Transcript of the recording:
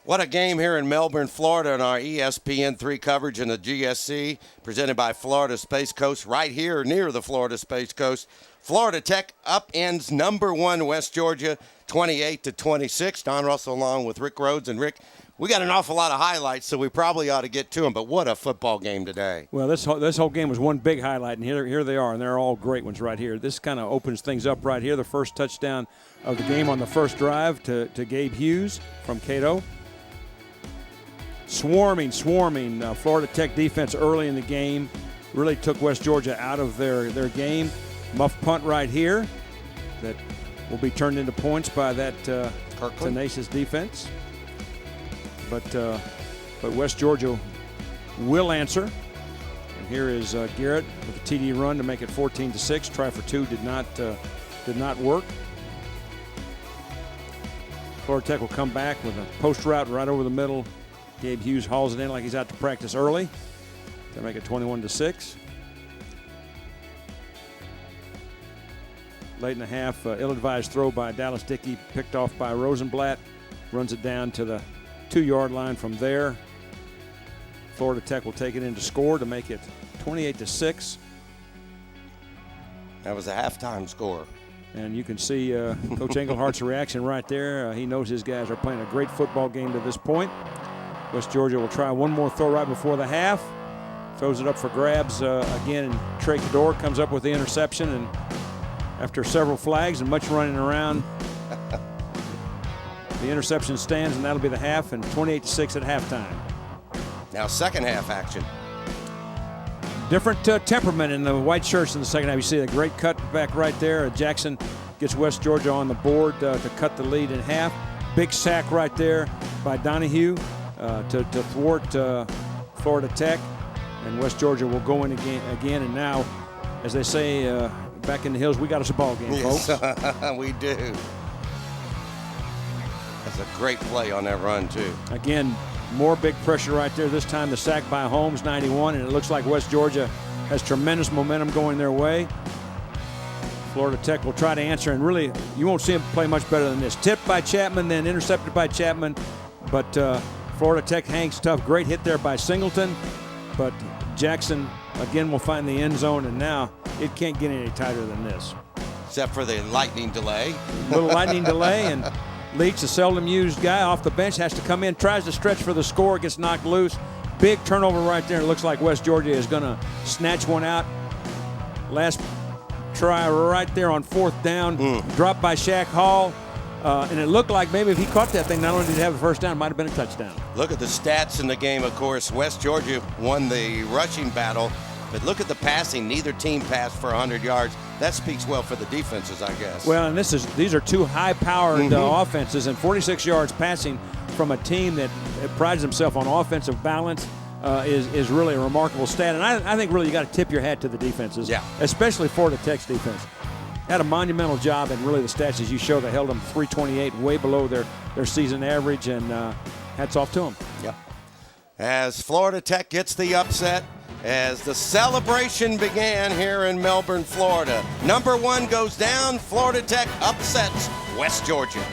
What a game here in Melbourne, Florida, in our ESPN3 coverage in the GSC, presented by Florida Space Coast, right here near the Florida Space Coast. Florida Tech upends number 1 West Georgia, 28-26. Don Russell along with Rick Rhoades. And Rick, we got an awful lot of highlights, so we probably ought to get to them. But what a football game today. Well, this whole game was one big highlight, and here they are, and they're all great ones right here. This kind of opens things up right here. The first touchdown of the game on the first drive to Gabe Hughes from Cato. Swarming Florida Tech defense early in the game. Really took West Georgia out of their game. Muff punt right here that will be turned into points by that tenacious defense. But West Georgia will answer. And here is Garrett with a TD run to make it 14-6. Try for 2 did not work. Florida Tech will come back with a post route right over the middle. Gabe Hughes hauls it in like he's out to practice early to make it 21-6. Late in the half, ill-advised throw by Dallas Dickey, picked off by Rosenblatt. Runs it down to the 2-yard line from there. Florida Tech will take it in to score to make it 28-6. That was a halftime score. And you can see Coach Englehart's reaction right there. He knows his guys are playing a great football game to this point. West Georgia will try one more throw right before the half. Throws it up for grabs again, and Trey Cador comes up with the interception. And after several flags and much running around, the interception stands, and that'll be the half, and 28-6 at halftime. Now second half action. Different temperament in the white shirts in the second half. You see a great cut back right there. Jackson gets West Georgia on the board to cut the lead in half. Big sack right there by Donahue to thwart Florida Tech. And West Georgia will go in again. And now, as they say back in the hills, we got us a ball game, folks. Yes, we do. That's a great play on that run, too. Again, more big pressure right there. This time the sack by Holmes, 91, and it looks like West Georgia has tremendous momentum going their way. Florida Tech will try to answer, and really, you won't see them play much better than this. Tipped by Chapman, then intercepted by Chapman, but Florida Tech hangs tough. Great hit there by Singleton, but Jackson, again, will find the end zone, and now it can't get any tighter than this. Except for the lightning delay. Little lightning delay, and Leach, a seldom used guy off the bench, has to come in, tries to stretch for the score, gets knocked loose. Big turnover right there. It looks like West Georgia is going to snatch one out. Last try right there on fourth down. Dropped by Shaq Hall. And it looked like maybe if he caught that thing, not only did he have the first down, it might have been a touchdown. Look at the stats in the game, of course. West Georgia won the rushing battle. But look at the passing. Neither team passed for 100 yards. That speaks well for the defenses, I guess. Well, and these are two high-powered offenses, and 46 yards passing from a team that prides himself on offensive balance is really a remarkable stat. And I think really you got to tip your hat to the defenses, especially Florida Tech's defense. Had a monumental job, and really the stats, as you show, they held them 328, way below their season average, and hats off to them. Yep. As Florida Tech gets the upset, as the celebration began here in Melbourne, Florida. Number 1 goes down. Florida Tech upsets West Georgia.